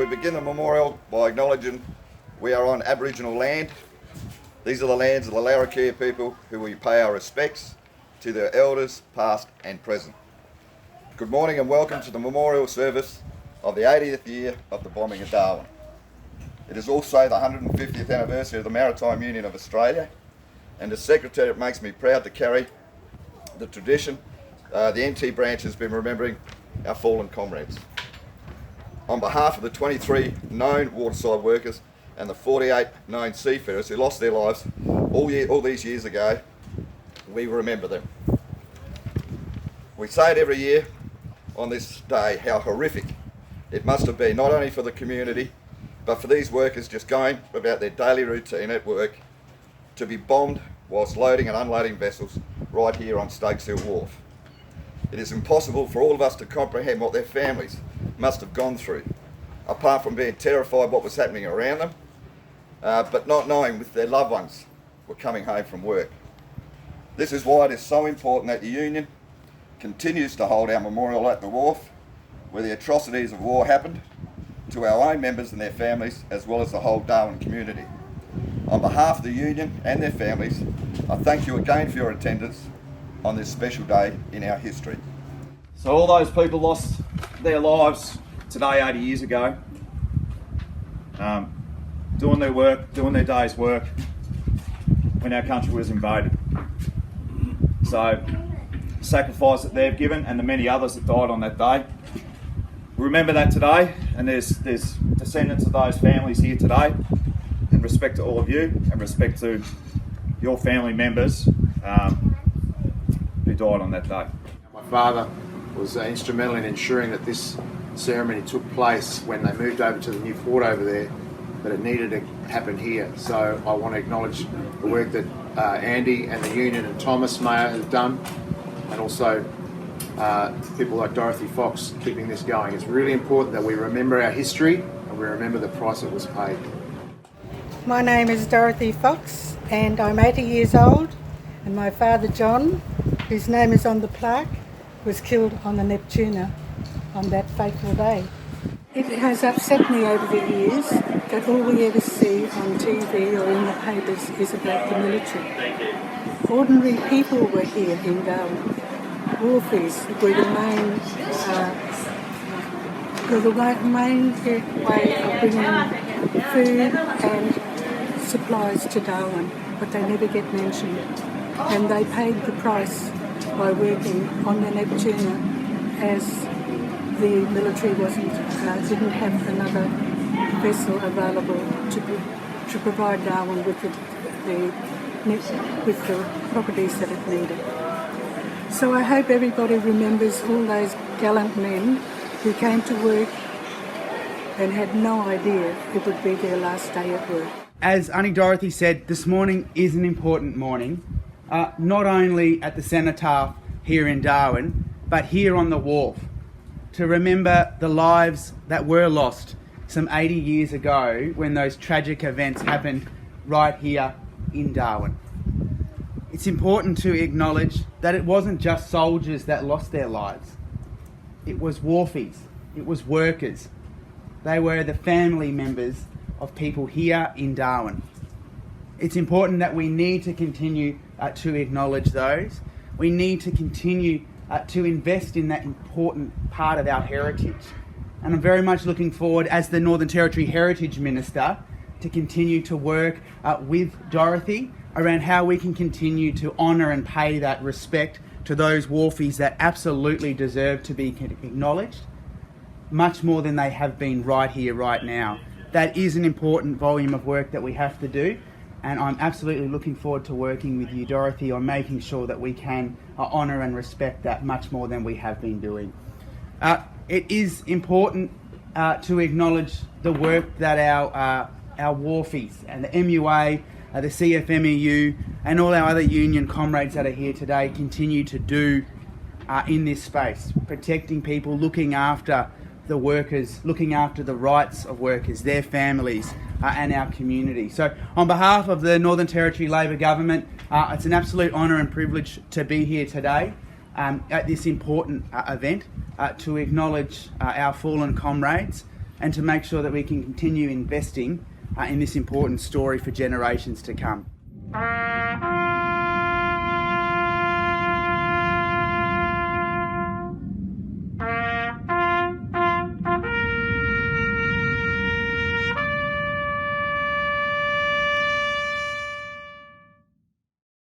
we begin the memorial by acknowledging we are on Aboriginal land. These are the lands of the Larrakia people who we pay our respects to their elders, past and present. Good morning and welcome to the memorial service of the 80th year of the Bombing of Darwin. It is also the 150th anniversary of the Maritime Union of Australia, and as Secretary it makes me proud to carry the tradition. The NT branch has been remembering our fallen comrades. On behalf of the 23 known waterside workers and the 48 known seafarers who lost their lives all these years ago, we remember them. We say it every year on this day how horrific it must have been, not only for the community, but for these workers just going about their daily routine at work, to be bombed whilst loading and unloading vessels right here on Stakes Hill Wharf. It is impossible for all of us to comprehend what their families must have gone through, apart from being terrified what was happening around them, but not knowing if their loved ones were coming home from work. This is why it is so important that the Union continues to hold our memorial at the wharf, where the atrocities of war happened, to our own members and their families, as well as the whole Darwin community. On behalf of the Union and their families, I thank you again for your attendance on this special day in our history. So all those people lost their lives today 80 years ago, doing their work, doing their day's work when our country was invaded. So the sacrifice that they've given and the many others that died on that day, we remember that today, and there's descendants of those families here today, in respect to all of you and respect to your family members who died on that day. My father was instrumental in ensuring that this ceremony took place when they moved over to the new fort over there, but it needed to happen here. So I want to acknowledge the work that Andy and the Union and Thomas Mayer have done, and also people like Dorothy Fox keeping this going. It's really important that we remember our history and we remember the price it was paid. My name is Dorothy Fox and I'm 80 years old, and my father John, whose name is on the plaque, was killed on the Neptuna on that fateful day. It has upset me over the years that all we ever see on TV or in the papers is about the military. Ordinary people were here in Darwin. Wharfies were the main way of bringing food and supplies to Darwin, but they never get mentioned. And they paid the price by working on the Neptuna, as the military didn't have another vessel available to provide Darwin with the properties that it needed. So I hope everybody remembers all those gallant men who came to work and had no idea it would be their last day at work. As Auntie Dorothy said, this morning is an important morning, not only at the cenotaph here in Darwin, but here on the wharf, to remember the lives that were lost some 80 years ago when those tragic events happened right here in Darwin. It's important to acknowledge that it wasn't just soldiers that lost their lives. It was wharfies, it was workers. They were the family members of people here in Darwin. It's important that we need to continue to acknowledge those. We need to continue to invest in that important part of our heritage. And I'm very much looking forward, as the Northern Territory Heritage Minister, to continue to work with Dorothy around how we can continue to honour and pay that respect to those wharfies that absolutely deserve to be acknowledged, much more than they have been right here, right now. That is an important volume of work that we have to do, and I'm absolutely looking forward to working with you, Dorothy, on making sure that we can honour and respect that much more than we have been doing. It is important to acknowledge the work that our wharfies and the MUA, the CFMEU and all our other union comrades that are here today continue to do in this space, protecting people, looking after the workers, looking after the rights of workers, their families and our community. So on behalf of the Northern Territory Labor Government, it's an absolute honour and privilege to be here today at this important event to acknowledge our fallen comrades and to make sure that we can continue investing in this important story for generations to come.